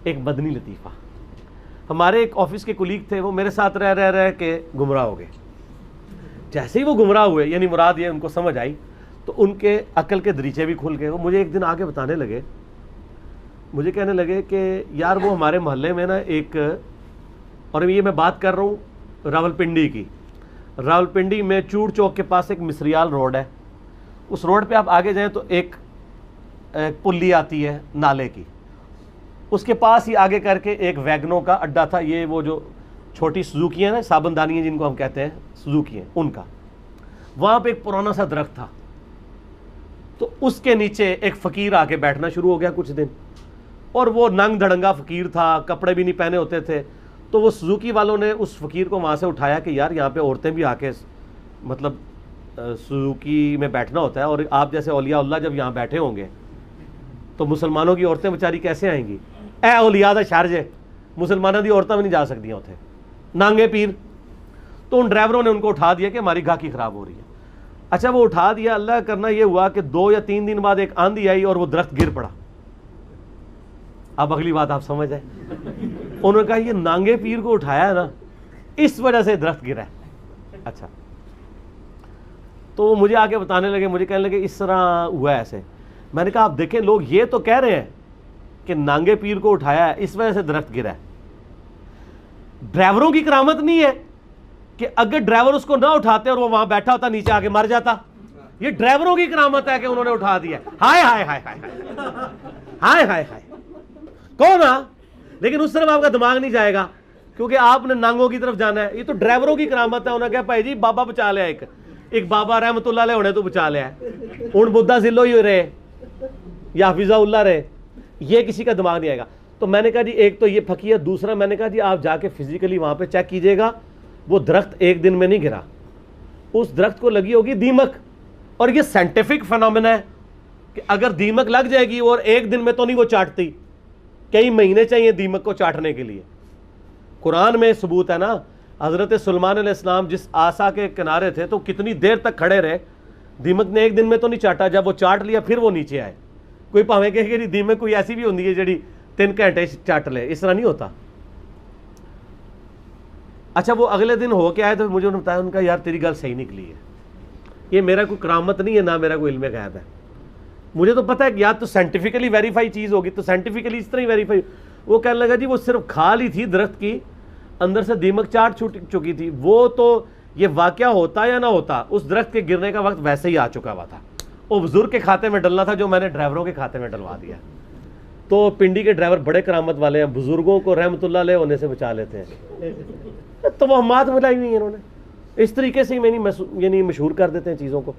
एक मदनी लतीफ़ा। हमारे एक ऑफिस के कुलीग थे, वो मेरे साथ रह रह रह के गुमराह हो गए। जैसे ही वो गुमराह हुए, यानी मुराद ये उनको समझ आई, तो उनके अक्ल के दरीचे भी खुल गए। वो मुझे एक दिन आके बताने लगे, मुझे कहने लगे कि यार वो हमारे मोहल्ले में ना एक, और ये मैं बात कर रहा हूँ रावलपिंडी की, रावलपिंडी में चूड़ चौक के पास एक मिसरियाल रोड है। उस रोड पे आप आगे जाएं तो एक पुल्ली आती है नाले की, उसके पास ही आगे करके एक वैगनों का अड्डा था। ये वो जो छोटी सुजुकी है ना, साबुनदानी है जिनको हम कहते हैं, सुजुकी है उनका। वहाँ पे एक पुराना सा दरख्त था, तो उसके नीचे एक फ़कीर आके बैठना शुरू हो गया कुछ दिन। और वो नंग धड़ंगा फ़कीर था, कपड़े भी नहीं पहने होते थे। तो वो सुजुकी वालों ने उस फ़कीर को वहाँ से उठाया कि यार यहाँ पे औरतें भी आके, मतलब सुजुकी में बैठना होता है, और आप जैसे औलिया अल्लाह जब यहाँ बैठे होंगे तो मुसलमानों की औरतें बेचारी कैसे आएंगी? ए औलिया दा शहर जे, मुसलमानों की औरतें भी नहीं जा सकती उथे, नांगे पीर। तो उन ड्राइवरों ने उनको उठा दिया कि हमारी गाकी ख़राब हो रही है। अच्छा, वो उठा दिया। अल्लाह करना ये हुआ कि 2 या 3 दिन बाद एक आंधी आई और वो दरख्त गिर पड़ा। अब अगली बात आप समझ आए। उन्होंने कहा ये नांगे पीर को उठाया है ना, इस वजह से दरख्त गिरा है। अच्छा, तो वो मुझे आके बताने लगे, मुझे कहने लगे इस तरह हुआ है ऐसे। मैंने कहा आप देखें, लोग ये तो कह रहे हैं कि नांगे पीर को उठाया है, इस वजह से दरख्त गिरा है। ड्राइवरों की करामत नहीं है कि अगर ड्राइवर उसको ना उठाते और वो वहां बैठा होता नीचे आके मर जाता। ये ड्राइवरों की करामत है कि उन्होंने उठा दिया। हाय हाय हाय हाय हाय हाय हाय, कौन आ? लेकिन उस तरफ आपका दिमाग नहीं जाएगा क्योंकि आपने नांगों की तरफ जाना है। ये तो ड्राइवरों की करामत है। उन्होंने कहा भाई जी बाबा बचा लिया, एक बाबा रहमतुल्लाह अलैह होने तो बचा लिया है, उन बुद्धा जिलो ही रहे या हाफिज़ाउल्लाह रहे, ये किसी का दिमाग नहीं आएगा। तो मैंने कहा जी एक तो ये फकीर, दूसरा मैंने कहा जी आप जाके फिजिकली वहां पे चेक कीजिएगा, वो दरख्त एक दिन में नहीं गिरा, उस दरख्त को लगी होगी दीमक। और ये साइंटिफिक फिनोमेना है कि अगर दीमक लग जाएगी और एक दिन में तो नहीं वो चाटती, कई महीने चाहिए दीमक को चाटने के लिए। कुरान में सबूत है ना, हजरत सुलेमान अलैहिस्सलाम जिस आसा के किनारे थे तो कितनी देर तक खड़े रहे, दीमक ने एक दिन में तो नहीं चाटा। जब वो चाट लिया फिर वो नीचे आए। कोई भावें कहे कि दीमक कोई ऐसी भी होती है जी 3 घंटे चाट ले, इस तरह नहीं होता। अच्छा, वो अगले दिन हो के आए तो मुझे उन्होंने बताया, उनका यार तेरी गल सही निकली है, ये मेरा कोई करामत नहीं है ना मेरा कोई इल्म गैब है। मुझे तो पता है कि या तो साइंटिफिकली वेरीफाई चीज़ होगी, तो साइंटिफिकली इस तरह ही वेरीफाई। वो कहने लगा जी वो सिर्फ खाल ही थी दरख्त की, अंदर से दीमक चाट छूट चुकी थी। वो तो ये वाकया होता या ना होता, उस दरख्त के गिरने का वक्त वैसे ही आ चुका हुआ था। वो बुजुर्ग के खाते में डलना था जो मैंने ड्राइवरों के खाते में डलवा दिया। तो पिंडी के ड्राइवर बड़े करामत वाले हैं, बुजुर्गों को रहमतुल्लाह अलैह होने से बचा लेते हैं। तो वो मात मिलाई हुई है इन्होंने, इस तरीके से ही मैंने यानी मशहूर कर देते हैं चीज़ों को।